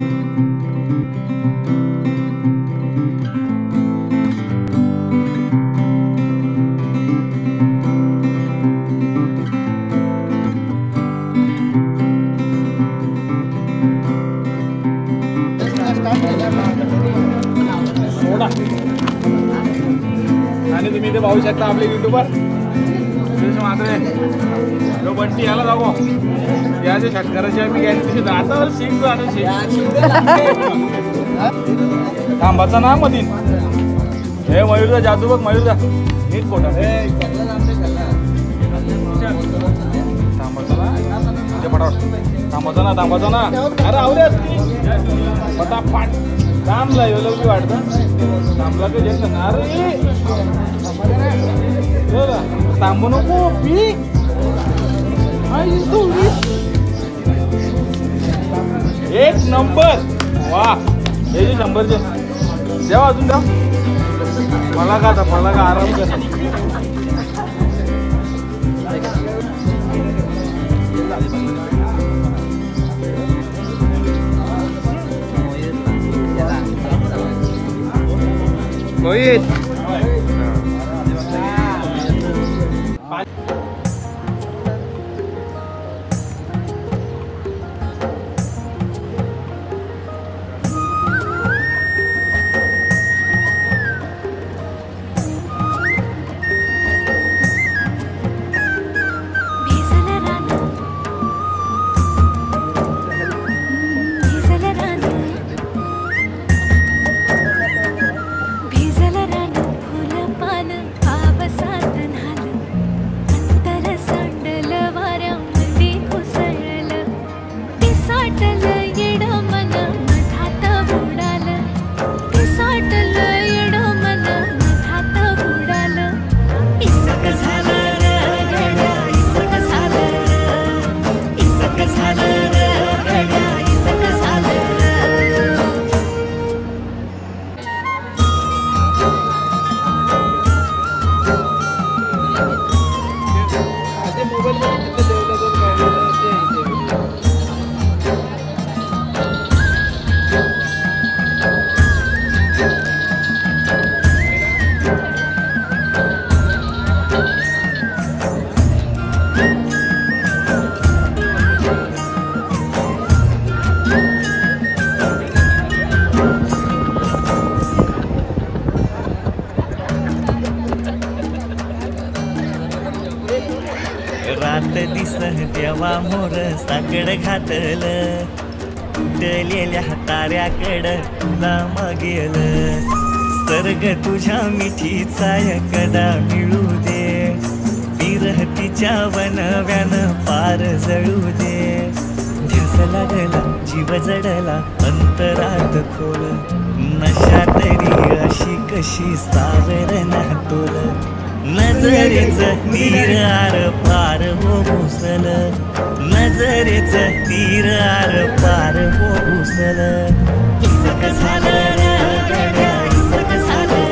आणि तुम्ही इथे पाहू शकता आपले युट्यूबर मात्रे जो बंटी याला जागो याचे षटकाराचे आम्ही घ्यायचे दातावर शिक थांबाचा ना मधीन हे मयूरचा जादू बघ मयूरचा नीट फोटा थांबाचा ना अरे आवडे असती पटापाट थांबला एवढं वाटतं थांबला का जेवण अरे थांबू नको पी एक नंबर वा हे 100चे जेव्हा अजून द्या मला का आराम कर मोहित देवा मोर साकड घातल उडलेल्या ताऱ्याकडं तुला मागेल सर्ग तुझ्या मिठीचा एकदा मिळू दे विरहतीच्या वनव्यानं पार जळू दे ध्यास लागला जीव जडला अंतरात खोल नशा तरी अशी कशी सावरणा तोल नजरेच तीर आर पार हो घुसल नजरेच तीर आर पार हो घुसल इसक झालं र गड्या इसक झालं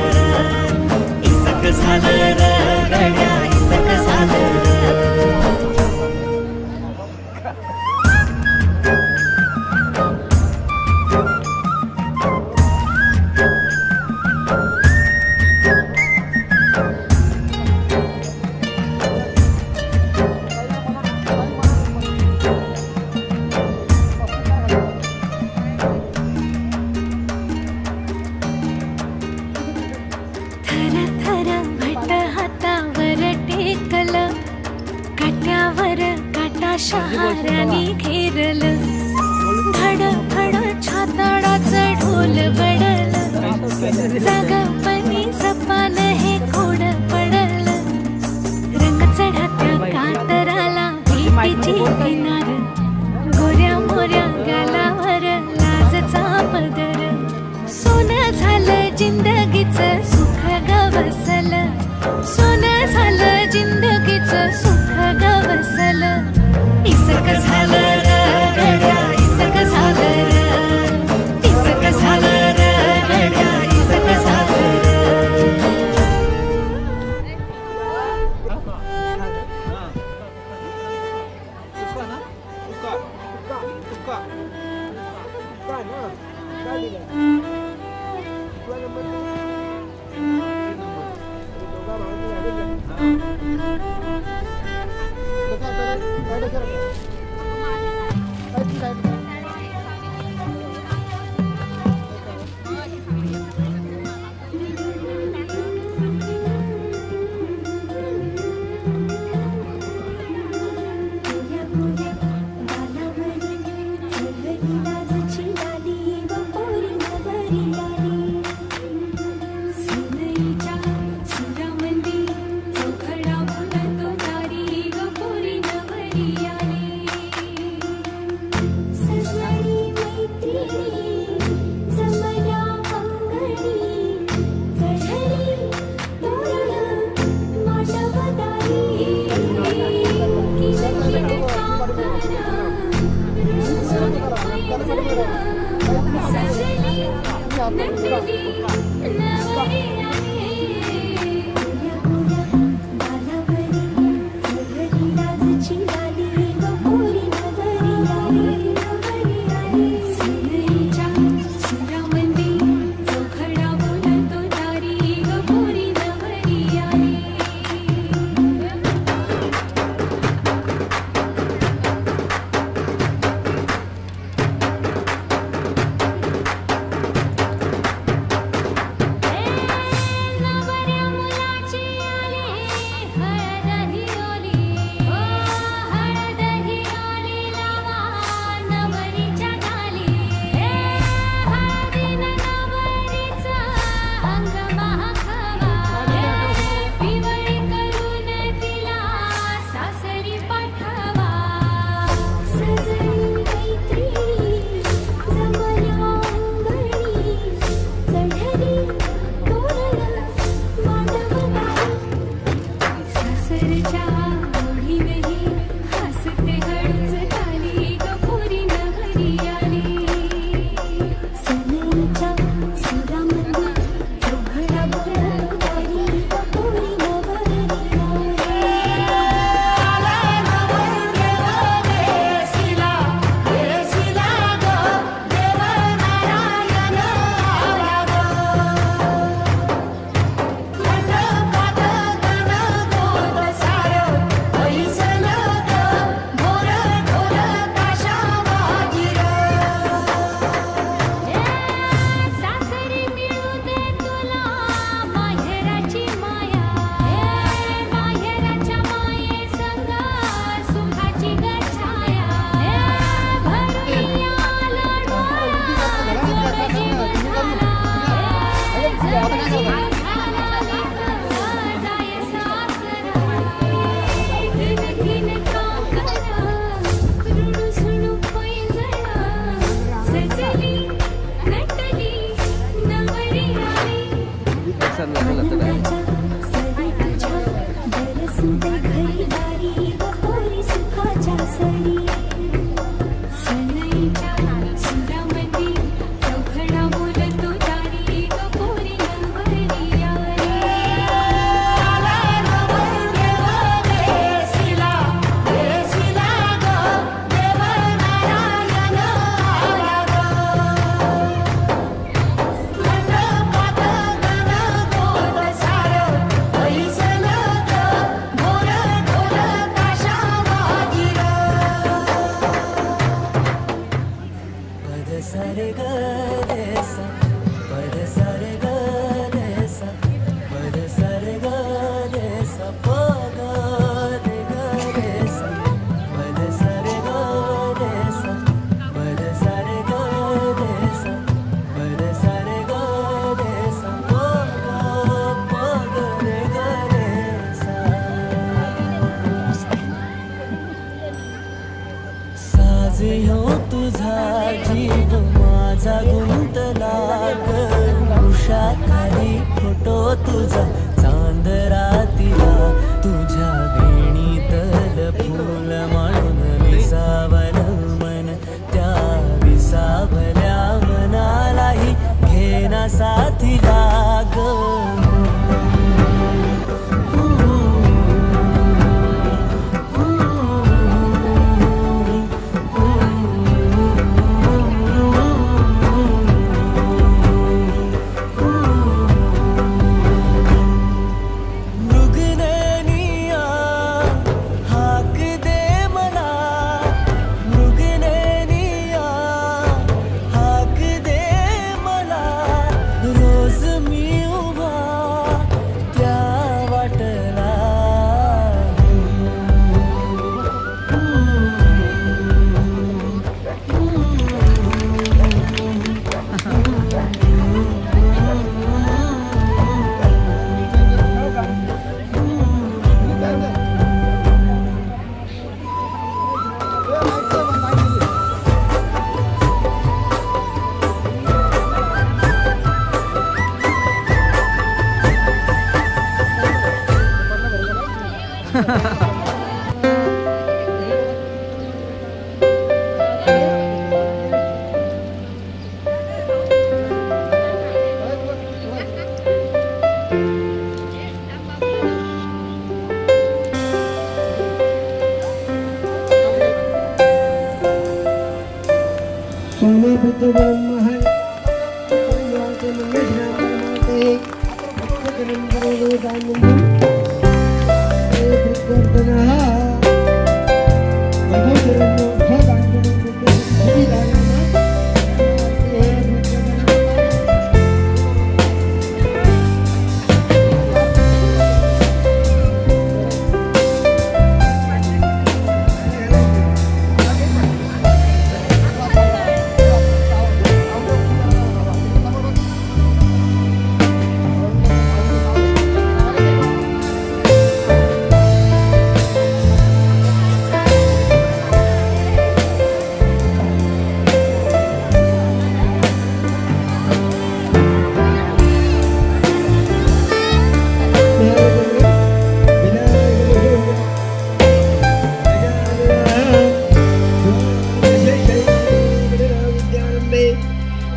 इसक झालं र गड्या इसक झालं शहाऱ्यानी घेरल धड धड छाताडाचं ढोल बडल जागपणी सपान हे खोड पडल रंग चढत्या कातराला भेटीची किनार गोऱ्या मोऱ्या गालावर लाजचा पदर सोनं झालं जिंदगीचं सुख गवसल सोनं झालं जिंदगीचं सुख गवसल इसक झालं र गड्या इसक झालं र इसक झालं र गड्या इसक झालं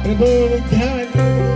प्रभो विद्या